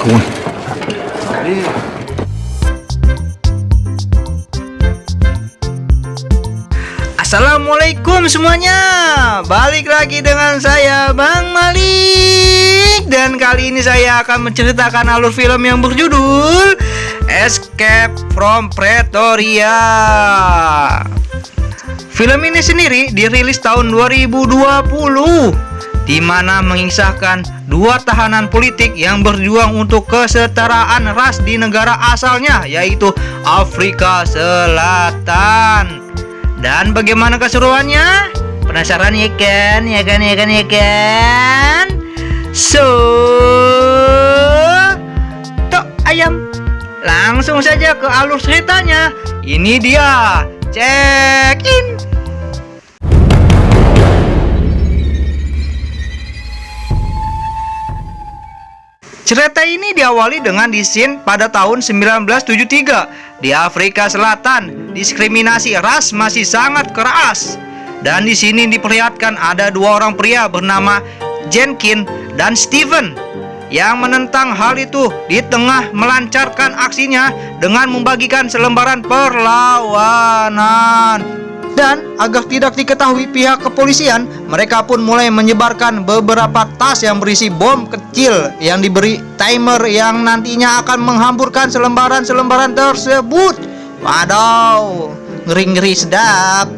kawan. Assalamualaikum semuanya. Balik lagi dengan saya Bang Malik. Dan kali ini saya akan menceritakan alur film yang berjudul Escape from Pretoria. Film ini sendiri dirilis tahun 2020, di mana mengisahkan dua tahanan politik yang berjuang untuk kesetaraan ras di negara asalnya, yaitu Afrika Selatan. Dan bagaimana keseruannya? Penasaran ya kan? Ya kan? So, tok ayam. Langsung saja ke alur ceritanya. Ini dia. Check in. Cerita ini diawali dengan di scene pada tahun 1973 di Afrika Selatan. Diskriminasi ras masih sangat keras. Dan di sini diperlihatkan ada dua orang pria bernama Jenkins dan Stephen yang menentang hal itu di tengah melancarkan aksinya dengan membagikan selembaran perlawanan. Dan agar tidak diketahui pihak kepolisian, mereka pun mulai menyebarkan beberapa tas yang berisi bom kecil yang diberi timer yang nantinya akan menghamburkan selembaran-selembaran tersebut. Waduh, ngeri-ngeri sedap.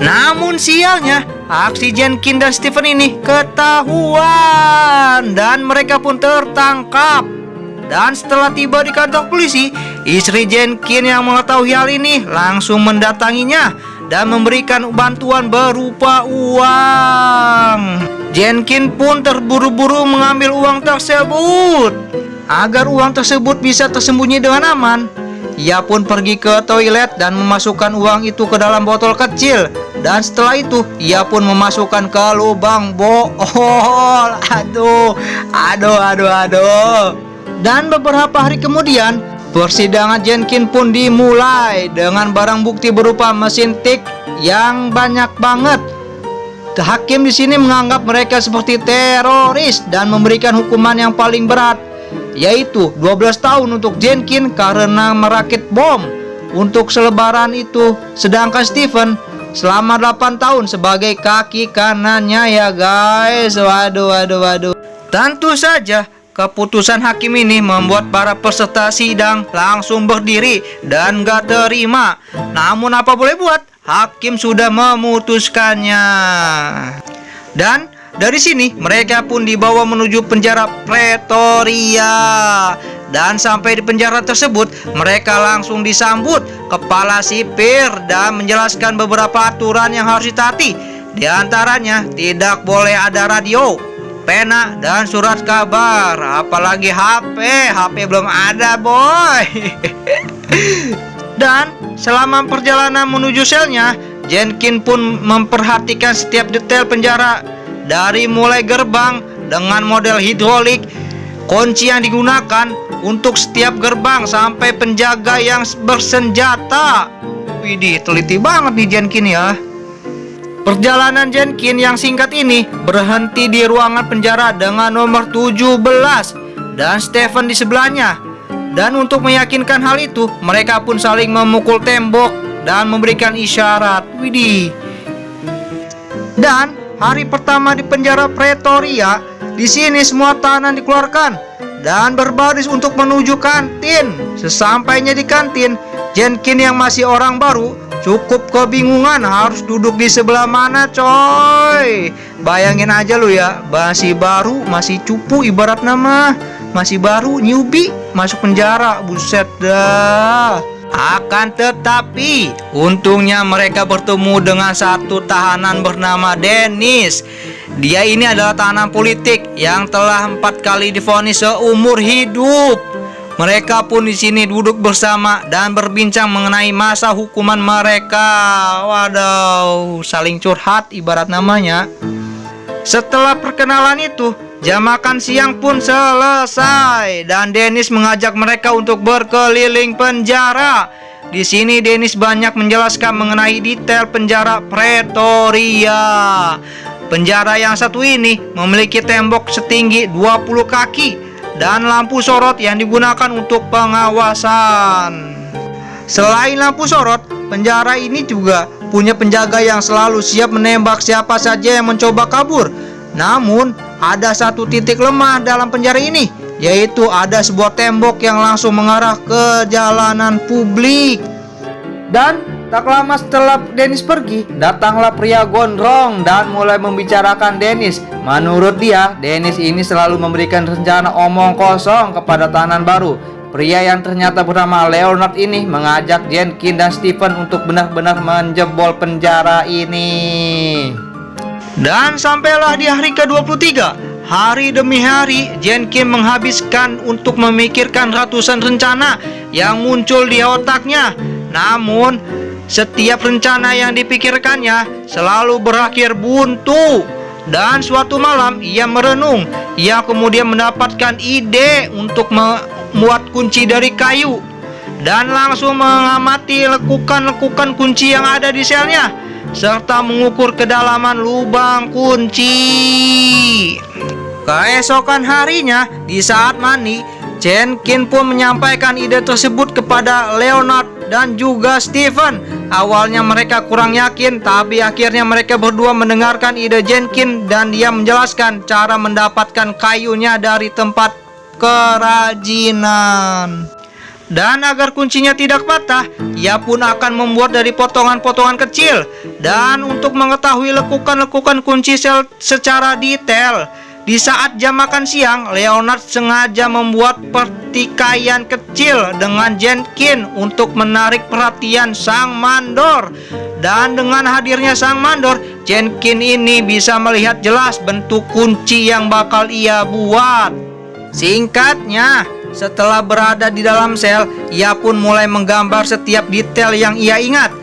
Namun sialnya, aksi Jenkins dan Stephen ini ketahuan dan mereka pun tertangkap. Dan setelah tiba di kantor polisi, istri Jenkins yang mengetahui hal ini langsung mendatanginya dan memberikan bantuan berupa uang. Jenkins pun terburu-buru mengambil uang tersebut. Agar uang tersebut bisa tersembunyi dengan aman, ia pun pergi ke toilet dan memasukkan uang itu ke dalam botol kecil. Dan setelah itu, ia pun memasukkan ke lubang bohol. Aduh. Dan beberapa hari kemudian, persidangan Jenkins pun dimulai dengan barang bukti berupa mesin tik yang banyak banget. Hakim di sini menganggap mereka seperti teroris dan memberikan hukuman yang paling berat, yaitu 12 tahun untuk Jenkins karena merakit bom untuk selebaran itu, sedangkan Stephen selama 8 tahun sebagai kaki kanannya ya guys. Waduh. Tentu saja keputusan hakim ini membuat para peserta sidang langsung berdiri dan gak terima. Namun apa boleh buat, hakim sudah memutuskannya. Dan dari sini mereka pun dibawa menuju penjara Pretoria. Dan sampai di penjara tersebut, mereka langsung disambut kepala sipir dan menjelaskan beberapa aturan yang harus ditaati. Di antaranya tidak boleh ada radio, pena, dan surat kabar. Apalagi HP belum ada boy. Dan selama perjalanan menuju selnya, Jenkins pun memperhatikan setiap detail penjara, dari mulai gerbang dengan model hidrolik, kunci yang digunakan untuk setiap gerbang, sampai penjaga yang bersenjata. Widih, teliti banget nih Jenkins ya. Perjalanan Jenkins yang singkat ini berhenti di ruangan penjara dengan nomor 17 dan Stephen di sebelahnya. Dan untuk meyakinkan hal itu, mereka pun saling memukul tembok dan memberikan isyarat. Widih. Dan hari pertama di penjara Pretoria, di sini semua tahanan dikeluarkan dan berbaris untuk menuju kantin. Sesampainya di kantin, Jenkins yang masih orang baru cukup kebingungan harus duduk di sebelah mana coy. Bayangin aja lu ya, masih baru, masih cupu, ibarat nama masih baru, newbie, masuk penjara. Buset dah. Akan tetapi, untungnya mereka bertemu dengan satu tahanan bernama Dennis. Dia ini adalah tahanan politik yang telah 4 kali divonis seumur hidup. Mereka pun di sini duduk bersama dan berbincang mengenai masa hukuman mereka. Waduh, saling curhat ibarat namanya. Setelah perkenalan itu, jam makan siang pun selesai dan Dennis mengajak mereka untuk berkeliling penjara. Di sini Dennis banyak menjelaskan mengenai detail penjara Pretoria. Penjara yang satu ini memiliki tembok setinggi 20 kaki dan lampu sorot yang digunakan untuk pengawasan. Selain lampu sorot, penjara ini juga punya penjaga yang selalu siap menembak siapa saja yang mencoba kabur. Namun, ada satu titik lemah dalam penjara ini, yaitu ada sebuah tembok yang langsung mengarah ke jalanan publik. Dan tak lama setelah Dennis pergi, datanglah pria gondrong dan mulai membicarakan Dennis. Menurut dia, Dennis ini selalu memberikan rencana omong kosong kepada tahanan baru. Pria yang ternyata bernama Leonard ini mengajak Jenkins dan Stephen untuk benar-benar menjebol penjara ini. Dan sampailah di hari ke-23. Hari demi hari, Jenkins menghabiskan untuk memikirkan ratusan rencana yang muncul di otaknya. Namun, setiap rencana yang dipikirkannya selalu berakhir buntu. Dan suatu malam, ia merenung. Ia kemudian mendapatkan ide untuk membuat kunci dari kayu dan langsung mengamati lekukan-lekukan kunci yang ada di selnya, serta mengukur kedalaman lubang kunci. Keesokan harinya, di saat mandi, Jenkins pun menyampaikan ide tersebut kepada Leonard dan juga Stephen. Awalnya mereka kurang yakin, tapi akhirnya mereka berdua mendengarkan ide Jenkins dan dia menjelaskan cara mendapatkan kayunya dari tempat kerajinan. Dan agar kuncinya tidak patah, ia pun akan membuat dari potongan-potongan kecil. Dan untuk mengetahui lekukan-lekukan kunci sel secara detail, di saat jam makan siang, Leonard sengaja membuat pertikaian kecil dengan Jenkins untuk menarik perhatian sang mandor. Dan dengan hadirnya sang mandor, Jenkins ini bisa melihat jelas bentuk kunci yang bakal ia buat. Singkatnya, setelah berada di dalam sel, ia pun mulai menggambar setiap detail yang ia ingat.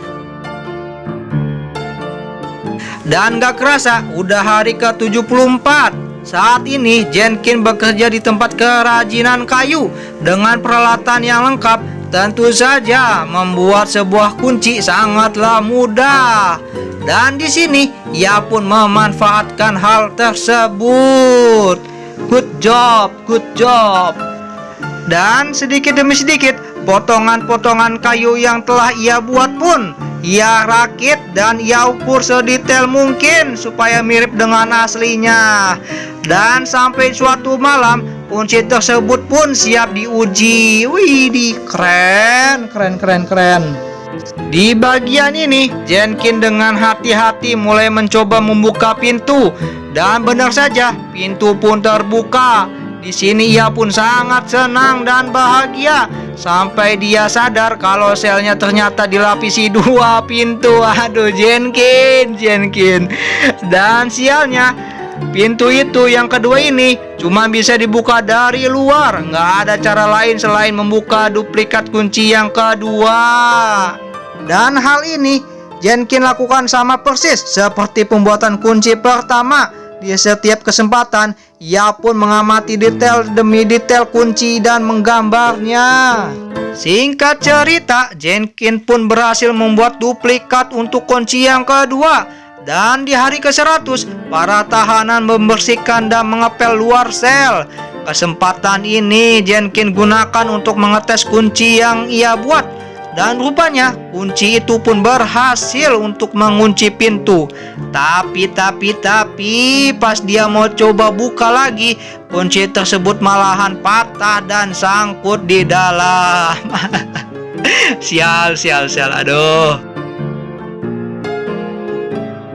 Dan gak kerasa, udah hari ke-74. Saat ini, Jenkins bekerja di tempat kerajinan kayu dengan peralatan yang lengkap. Tentu saja, membuat sebuah kunci sangatlah mudah. Dan di sini, ia pun memanfaatkan hal tersebut. Good job, good job. Dan sedikit demi sedikit, potongan-potongan kayu yang telah ia buat pun ia rakit dan ia ukur sedetail mungkin supaya mirip dengan aslinya. Dan sampai suatu malam, kunci tersebut pun siap diuji. Widih, keren. Di bagian ini, Jenkins dengan hati-hati mulai mencoba membuka pintu. Dan benar saja, pintu pun terbuka. Di sini ia pun sangat senang dan bahagia sampai dia sadar kalau selnya ternyata dilapisi 2 pintu. Aduh, Jenkins. Dan sialnya, pintu itu yang kedua ini cuma bisa dibuka dari luar. Nggak ada cara lain selain membuka duplikat kunci yang kedua. Dan hal ini Jenkins lakukan sama persis seperti pembuatan kunci pertama. Di setiap kesempatan, ia pun mengamati detail demi detail kunci dan menggambarnya. Singkat cerita, Jenkins pun berhasil membuat duplikat untuk kunci yang kedua. Dan di hari ke-100, para tahanan membersihkan dan mengepel luar sel. Kesempatan ini Jenkins gunakan untuk mengetes kunci yang ia buat. Dan rupanya kunci itu pun berhasil untuk mengunci pintu. Tapi pas dia mau coba buka lagi, kunci tersebut malahan patah dan sangkut di dalam. Sial, aduh.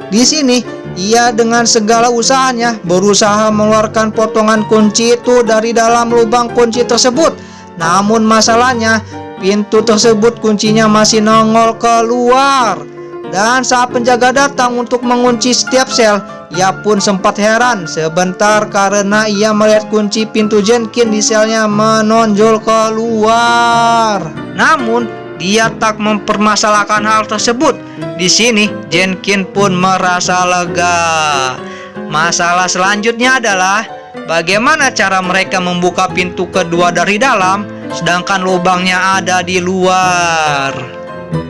Di sini, ia dengan segala usahanya berusaha mengeluarkan potongan kunci itu dari dalam lubang kunci tersebut. Namun masalahnya, pintu tersebut kuncinya masih nongol keluar. Dan saat penjaga datang untuk mengunci setiap sel, ia pun sempat heran sebentar karena ia melihat kunci pintu Jenkins di selnya menonjol keluar. Namun, dia tak mempermasalahkan hal tersebut. Di sini, Jenkins pun merasa lega. Masalah selanjutnya adalah bagaimana cara mereka membuka pintu kedua dari dalam, sedangkan lubangnya ada di luar.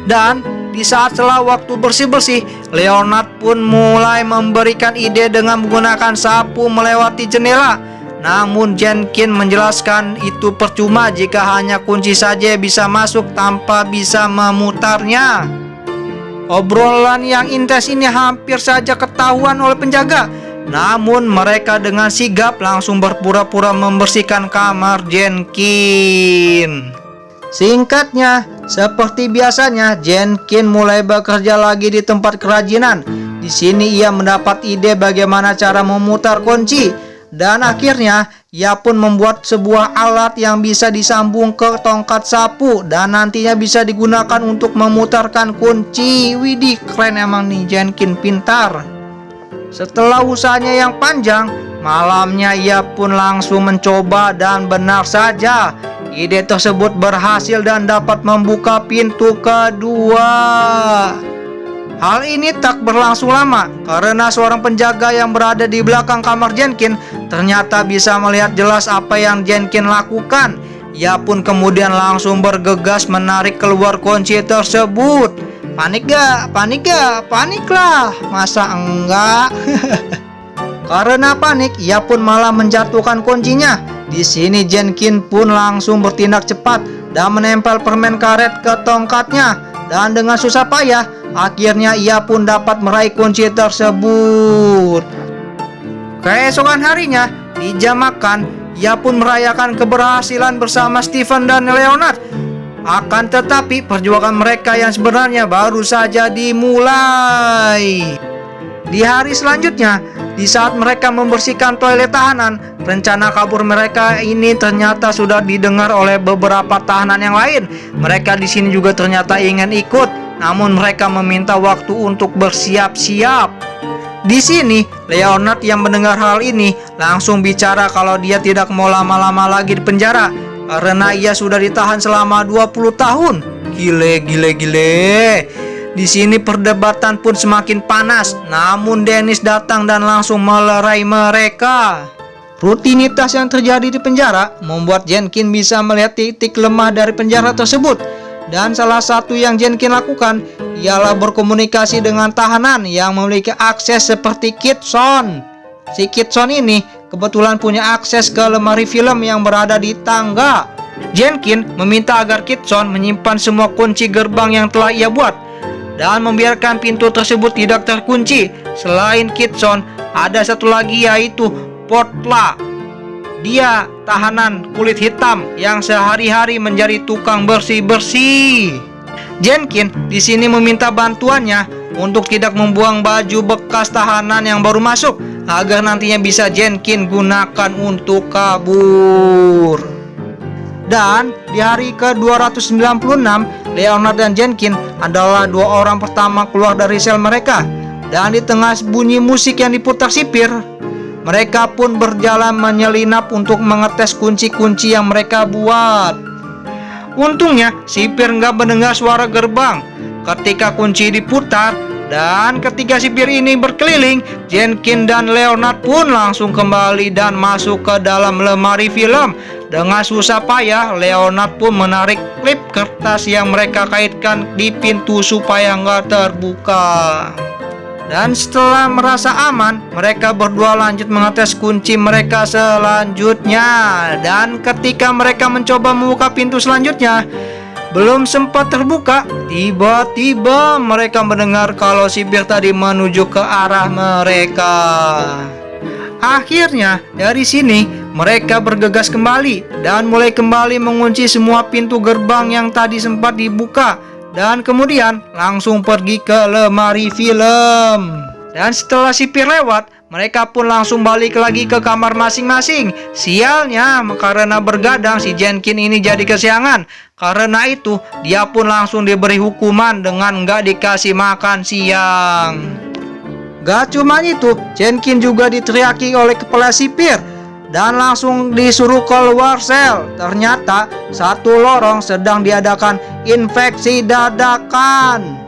Dan di saat sela waktu bersih-bersih, Leonard pun mulai memberikan ide dengan menggunakan sapu melewati jendela. Namun Jenkins menjelaskan itu percuma jika hanya kunci saja bisa masuk tanpa bisa memutarnya. Obrolan yang intens ini hampir saja ketahuan oleh penjaga. Namun mereka dengan sigap langsung berpura-pura membersihkan kamar Jenkins. Singkatnya, seperti biasanya, Jenkins mulai bekerja lagi di tempat kerajinan. Di sini ia mendapat ide bagaimana cara memutar kunci. Dan akhirnya, ia pun membuat sebuah alat yang bisa disambung ke tongkat sapu dan nantinya bisa digunakan untuk memutarkan kunci. Widih, keren emang nih, Jenkins pintar. Setelah usahanya yang panjang, malamnya ia pun langsung mencoba dan benar saja, ide tersebut berhasil dan dapat membuka pintu kedua. Hal ini tak berlangsung lama karena seorang penjaga yang berada di belakang kamar Jenkins ternyata bisa melihat jelas apa yang Jenkins lakukan. Ia pun kemudian langsung bergegas menarik keluar kunci tersebut. Panik gak? Panik gak? Paniklah. Masa enggak? Karena panik, ia pun malah menjatuhkan kuncinya. Di sini Jenkins pun langsung bertindak cepat dan menempel permen karet ke tongkatnya. Dan dengan susah payah, akhirnya ia pun dapat meraih kunci tersebut. Keesokan harinya, di jam makan, ia pun merayakan keberhasilan bersama Stephen dan Leonard. Akan tetapi, perjuangan mereka yang sebenarnya baru saja dimulai. Di hari selanjutnya, di saat mereka membersihkan toilet tahanan, rencana kabur mereka ini ternyata sudah didengar oleh beberapa tahanan yang lain. Mereka di sini juga ternyata ingin ikut, namun mereka meminta waktu untuk bersiap-siap. Di sini, Leonard yang mendengar hal ini langsung bicara kalau dia tidak mau lama-lama lagi di penjara karena ia sudah ditahan selama 20 tahun. Gile. Di sini perdebatan pun semakin panas, namun Dennis datang dan langsung melerai mereka. Rutinitas yang terjadi di penjara membuat Jenkins bisa melihat titik lemah dari penjara tersebut. Dan salah satu yang Jenkins lakukan ialah berkomunikasi dengan tahanan yang memiliki akses seperti Kitson. Si Kitson ini kebetulan punya akses ke lemari film yang berada di tangga. Jenkins meminta agar Kitson menyimpan semua kunci gerbang yang telah ia buat dan membiarkan pintu tersebut tidak terkunci. Selain Kitson, ada satu lagi yaitu Portla. Dia tahanan kulit hitam yang sehari-hari menjadi tukang bersih-bersih. Jenkins di sini meminta bantuannya untuk tidak membuang baju bekas tahanan yang baru masuk agar nantinya bisa Jenkins gunakan untuk kabur. Dan di hari ke-296, Leonard dan Jenkins adalah dua orang pertama keluar dari sel mereka. Dan di tengah bunyi musik yang diputar sipir, mereka pun berjalan menyelinap untuk mengetes kunci-kunci yang mereka buat. Untungnya, sipir nggak mendengar suara gerbang ketika kunci diputar. Dan ketika sipir ini berkeliling, Jenkins dan Leonard pun langsung kembali dan masuk ke dalam lemari film. Dengan susah payah, Leonard pun menarik klip kertas yang mereka kaitkan di pintu supaya nggak terbuka. Dan setelah merasa aman, mereka berdua lanjut mengetes kunci mereka selanjutnya. Dan ketika mereka mencoba membuka pintu selanjutnya, belum sempat terbuka, tiba-tiba mereka mendengar kalau sipir tadi menuju ke arah mereka. Akhirnya dari sini mereka bergegas kembali dan mulai kembali mengunci semua pintu gerbang yang tadi sempat dibuka. Dan kemudian langsung pergi ke lemari film. Dan setelah sipir lewat, mereka pun langsung balik lagi ke kamar masing-masing. Sialnya, karena bergadang si Jenkins ini jadi kesiangan. Karena itu, dia pun langsung diberi hukuman dengan nggak dikasih makan siang. Gak cuma itu, Jenkins juga diteriaki oleh kepala sipir dan langsung disuruh keluar sel. Ternyata satu lorong sedang diadakan infeksi dadakan.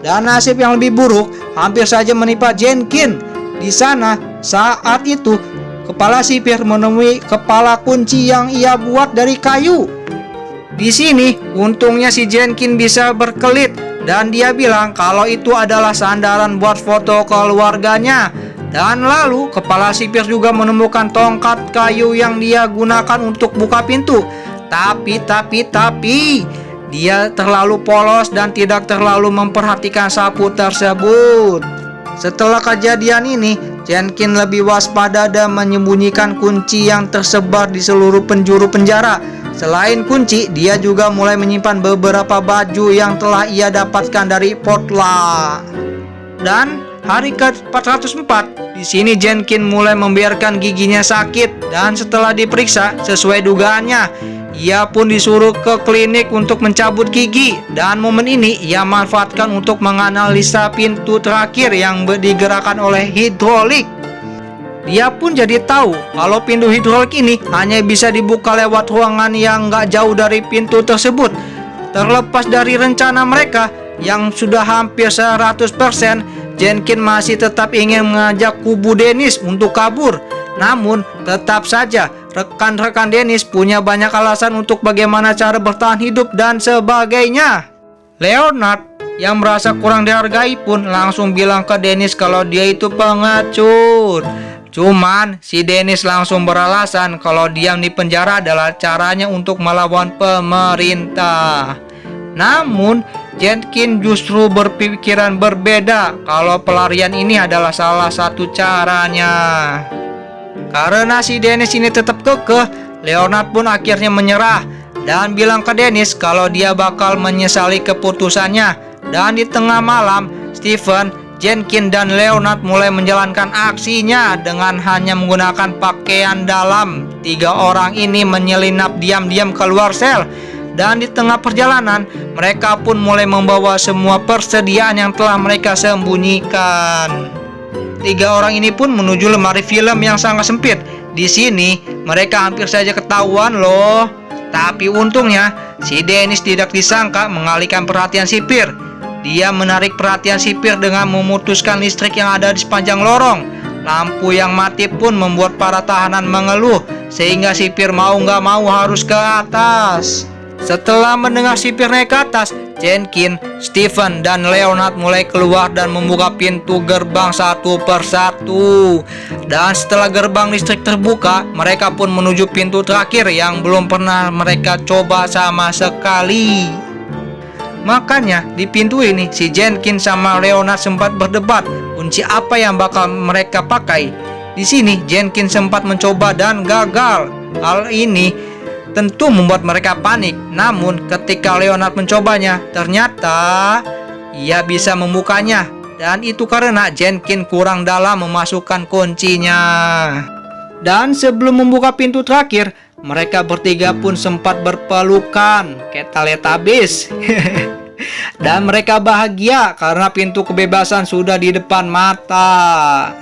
Dan nasib yang lebih buruk hampir saja menimpa Jenkins. Di sana saat itu kepala sipir menemui kepala kunci yang ia buat dari kayu. Di sini, untungnya si Jenkin bisa berkelit dan dia bilang kalau itu adalah sandaran buat foto keluarganya. Dan lalu, kepala sipir juga menemukan tongkat kayu yang dia gunakan untuk buka pintu. Tapi, dia terlalu polos dan tidak terlalu memperhatikan sapu tersebut. Setelah kejadian ini, Jenkin lebih waspada dan menyembunyikan kunci yang tersebar di seluruh penjuru penjara. Selain kunci, dia juga mulai menyimpan beberapa baju yang telah ia dapatkan dari Potla. Dan hari ke-404, di sini Jenkin mulai membiarkan giginya sakit dan setelah diperiksa sesuai dugaannya, ia pun disuruh ke klinik untuk mencabut gigi. Dan momen ini ia manfaatkan untuk menganalisa pintu terakhir yang digerakkan oleh hidrolik. Dia pun jadi tahu kalau pintu hidrolik ini hanya bisa dibuka lewat ruangan yang nggak jauh dari pintu tersebut. Terlepas dari rencana mereka yang sudah hampir 100%, Jenkin masih tetap ingin mengajak kubu Dennis untuk kabur. Namun, tetap saja rekan-rekan Dennis punya banyak alasan untuk bagaimana cara bertahan hidup dan sebagainya. Leonard yang merasa kurang dihargai pun langsung bilang ke Dennis kalau dia itu pengecut. Cuman si Dennis langsung beralasan kalau diam di penjara adalah caranya untuk melawan pemerintah. Namun Jenkin justru berpikiran berbeda kalau pelarian ini adalah salah satu caranya. Karena si Dennis ini tetap kekeh, Leonard pun akhirnya menyerah dan bilang ke Dennis kalau dia bakal menyesali keputusannya. Dan di tengah malam, Stephen, Jenkin, dan Leonard mulai menjalankan aksinya dengan hanya menggunakan pakaian dalam. 3 orang ini menyelinap diam-diam keluar sel. Dan di tengah perjalanan, mereka pun mulai membawa semua persediaan yang telah mereka sembunyikan. 3 orang ini pun menuju lemari film yang sangat sempit. Di sini, mereka hampir saja ketahuan loh. Tapi untungnya, si Dennis tidak disangka mengalihkan perhatian sipir. Dia menarik perhatian sipir dengan memutuskan listrik yang ada di sepanjang lorong. Lampu yang mati pun membuat para tahanan mengeluh, sehingga sipir mau nggak mau harus ke atas. Setelah mendengar sipir naik ke atas, Jenkin, Stephen, dan Leonard mulai keluar dan membuka pintu gerbang satu persatu. Dan setelah gerbang listrik terbuka, mereka pun menuju pintu terakhir yang belum pernah mereka coba sama sekali. Makanya di pintu ini si Jenkin sama Leonard sempat berdebat kunci apa yang bakal mereka pakai. Di sini Jenkin sempat mencoba dan gagal. Hal ini tentu membuat mereka panik. Namun ketika Leonard mencobanya, ternyata ia bisa membukanya. Dan itu karena Jenkin kurang dalam memasukkan kuncinya. Dan sebelum membuka pintu terakhir, mereka bertiga pun sempat berpelukan kayak Teletubbies. Dan mereka bahagia karena pintu kebebasan sudah di depan mata.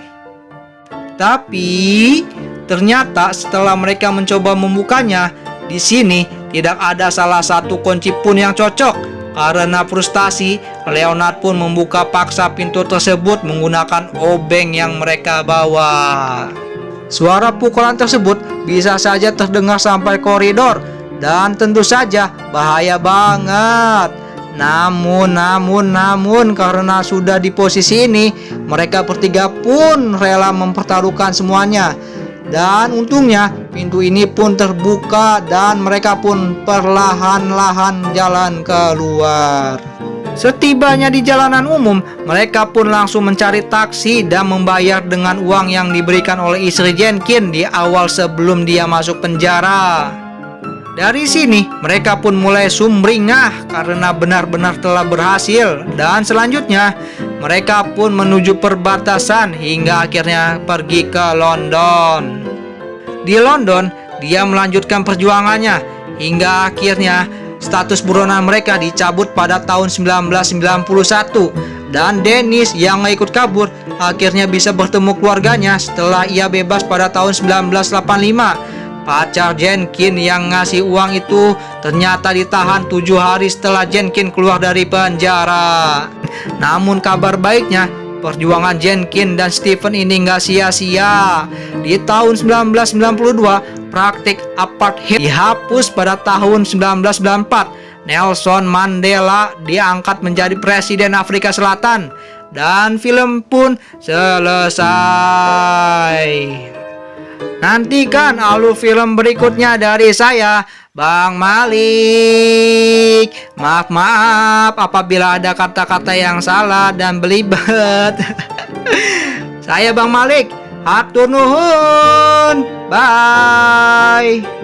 Tapi ternyata setelah mereka mencoba membukanya, di sini tidak ada salah satu kunci pun yang cocok. Karena frustasi, Leonard pun membuka paksa pintu tersebut menggunakan obeng yang mereka bawa. Suara pukulan tersebut bisa saja terdengar sampai koridor dan tentu saja bahaya banget. Namun karena sudah di posisi ini, mereka bertiga pun rela mempertaruhkan semuanya. Dan untungnya pintu ini pun terbuka dan mereka pun perlahan-lahan jalan keluar. Setibanya di jalanan umum, mereka pun langsung mencari taksi dan membayar dengan uang yang diberikan oleh istri Jenkin di awal sebelum dia masuk penjara. Dari sini, mereka pun mulai sumringah karena benar-benar telah berhasil. Dan selanjutnya, mereka pun menuju perbatasan hingga akhirnya pergi ke London. Di London, dia melanjutkan perjuangannya hingga akhirnya status buronan mereka dicabut pada tahun 1991. Dan Dennis yang ikut kabur akhirnya bisa bertemu keluarganya setelah ia bebas pada tahun 1985. Pacar Jenkin yang ngasih uang itu ternyata ditahan 7 hari setelah Jenkin keluar dari penjara. Namun kabar baiknya, perjuangan Jenkins dan Stephen ini nggak sia-sia. Di tahun 1992, praktik apartheid dihapus. Pada tahun 1994, Nelson Mandela diangkat menjadi Presiden Afrika Selatan. Dan film pun selesai. Nantikan alur film berikutnya dari saya, Bang Malik. Maaf apabila ada kata-kata yang salah dan belibet. Saya Bang Malik, hatur nuhun. Bye.